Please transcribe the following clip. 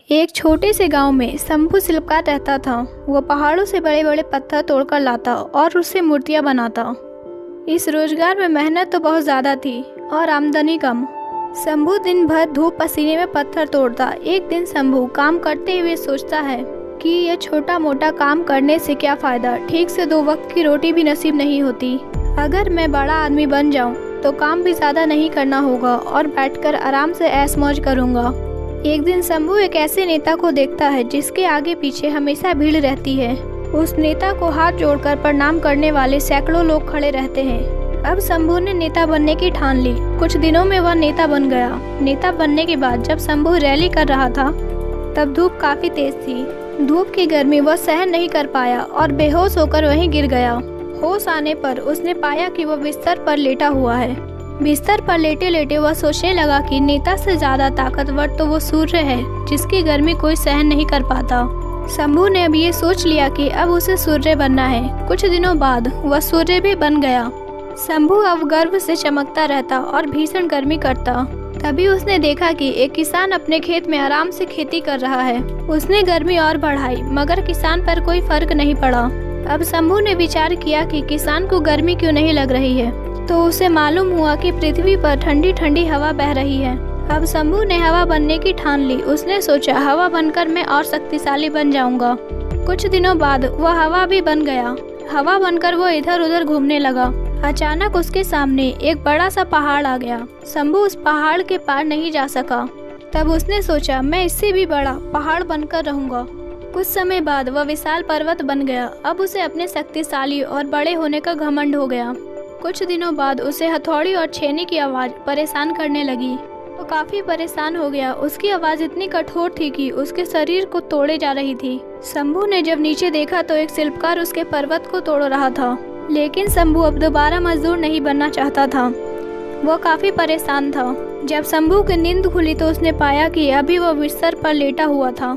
एक छोटे से गांव में शंभू शिल्पकार रहता था। वो पहाड़ों से बड़े बड़े पत्थर तोड़कर लाता और उससे मूर्तियां बनाता। इस रोजगार में मेहनत तो बहुत ज़्यादा थी और आमदनी कम। शंभू दिन भर धूप पसीने में पत्थर तोड़ता। एक दिन शंभू काम करते हुए सोचता है कि यह छोटा मोटा काम करने से क्या फ़ायदा, ठीक से 2 वक्त की रोटी भी नसीब नहीं होती। अगर मैं बड़ा आदमी बन जाऊं तो काम भी ज़्यादा नहीं करना होगा और बैठकर आराम से ऐश मौज करूँगा। एक दिन शंभू एक ऐसे नेता को देखता है जिसके आगे पीछे हमेशा भीड़ रहती है। उस नेता को हाथ जोड़कर प्रणाम करने वाले सैकड़ों लोग खड़े रहते हैं। अब शंभू ने नेता बनने की ठान ली। कुछ दिनों में वह नेता बन गया। नेता बनने के बाद जब शंभू रैली कर रहा था तब धूप काफी तेज थी। धूप की गर्मी वह सहन नहीं कर पाया और बेहोश होकर वहीं गिर गया। होश आने पर उसने पाया कि वह बिस्तर पर लेटा हुआ है। बिस्तर पर लेटे लेटे वह सोचने लगा कि नेता से ज्यादा ताकतवर तो वो सूर्य है जिसकी गर्मी कोई सहन नहीं कर पाता। शंभू ने अब ये सोच लिया कि अब उसे सूर्य बनना है। कुछ दिनों बाद वह सूर्य भी बन गया। शंभू अब गर्व से चमकता रहता और भीषण गर्मी करता। तभी उसने देखा कि एक किसान अपने खेत में आराम से खेती कर रहा है। उसने गर्मी और बढ़ाई मगर किसान पर कोई फर्क नहीं पड़ा। अब शंभू ने विचार किया कि किसान को गर्मी क्यों नहीं लग रही है, तो उसे मालूम हुआ कि पृथ्वी पर ठंडी ठंडी हवा बह रही है। अब शंभू ने हवा बनने की ठान ली। उसने सोचा हवा बनकर मैं और शक्तिशाली बन जाऊंगा। कुछ दिनों बाद वह हवा भी बन गया। हवा बनकर वो इधर उधर घूमने लगा। अचानक उसके सामने एक बड़ा सा पहाड़ आ गया। शंभू उस पहाड़ के पार नहीं जा सका। तब उसने सोचा मैं इससे भी बड़ा पहाड़ बनकर रहूंगा। कुछ समय बाद वह विशाल पर्वत बन गया। अब उसे अपने शक्तिशाली और बड़े होने का घमंड हो गया। कुछ दिनों बाद उसे हथौड़ी और छेनी की आवाज़ परेशान करने लगी। वो काफ़ी परेशान हो गया। उसकी आवाज़ इतनी कठोर थी कि उसके शरीर को तोड़े जा रही थी। शंभू ने जब नीचे देखा तो एक शिल्पकार उसके पर्वत को तोड़ रहा था। लेकिन शंभू अब दोबारा मजदूर नहीं बनना चाहता था। वो काफ़ी परेशान था। जब शंभू की नींद खुली तो उसने पाया कि अभी वह बिस्तर पर लेटा हुआ था।